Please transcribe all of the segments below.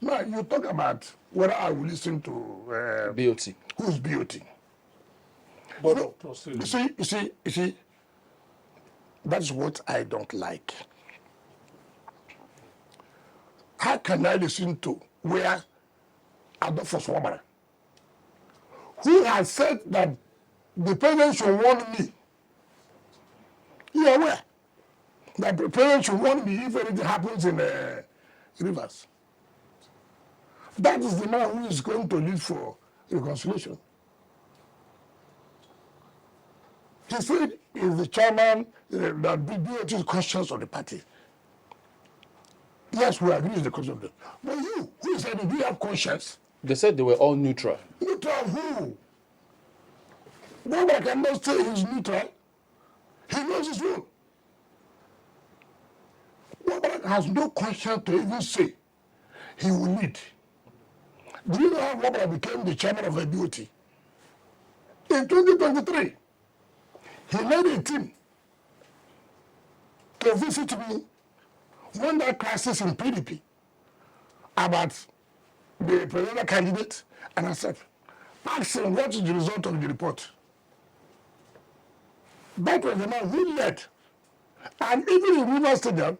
Now, you talk about whether I will listen to BOT. Who's BOT? Board of Trustees. You see, that's what I don't like. How can I listen to where Adolphus Wabara, who has said that the president should warn me? You are aware that the president should warn me if anything happens in rivers. That is the man who is going to lead for reconciliation. He said he's the chairman that BOT is conscience of the party. Yes, we agree with the conscience of the party. But you, who said do you have conscience? They said they were all neutral. Neutral who? Nobody cannot say he's neutral. He knows his role. Nobody has no conscience to even say he will lead. Do you know how Wabara became the chairman of the BOT? In 2023, he led a team to visit me when that crisis in PDP about the presidential candidate, and I said, ask him what is the result of the report. That was the man who led. And even in River Stadium,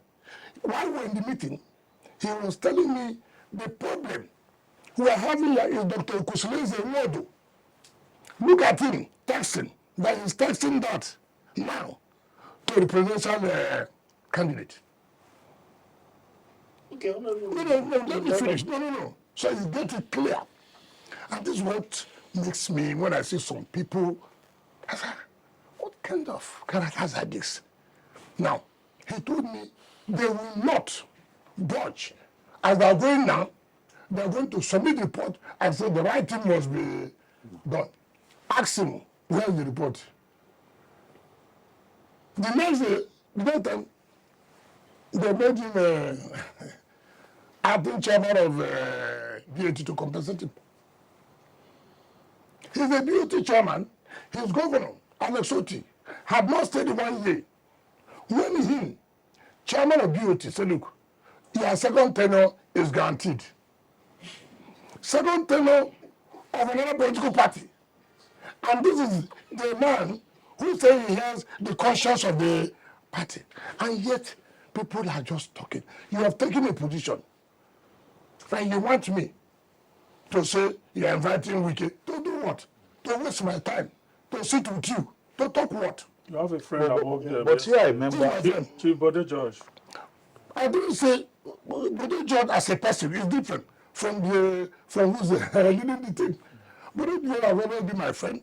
while we were in the meeting, he was telling me the problem we are having here is Dr. Nwodo. Look at him texting. That is texting that now to the presidential candidate. Okay, No, let me finish. No. So you get it clear. And this is what makes me, when I see some people, I say, what kind of characters are this? Now, he told me they will not budge. As they are going now, they are going to submit the report and say the right thing must be done. Ask him, where is the report? The next day, they made him acting chairman of BOT to compensate him. He's a BOT chairman. His governor, Alex Oti, had not stayed 1 year. When him, chairman of BOT, said, look, your second tenure is guaranteed. Second tenure of another political party. And this is the man who says he has the conscience of the party. And yet, people are just talking. You have taken a position. And you want me to say you're inviting Wike to do what? To waste my time. To sit with you. To talk what? You have a friend above there. But here I remember. Chief Bode George. I didn't say Bode George as a person is different from who's leading the team. Bode George has always been my friend.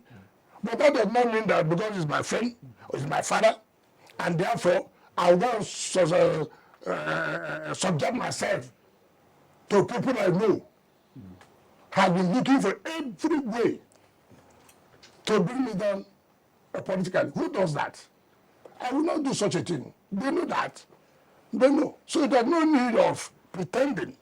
But that does not mean that because he's my friend, or he's my father, and therefore I want to subject myself to people I know have been looking for every way to bring me down politically. Who does that? I will not do such a thing. They know that. They know. So there's no need of pretending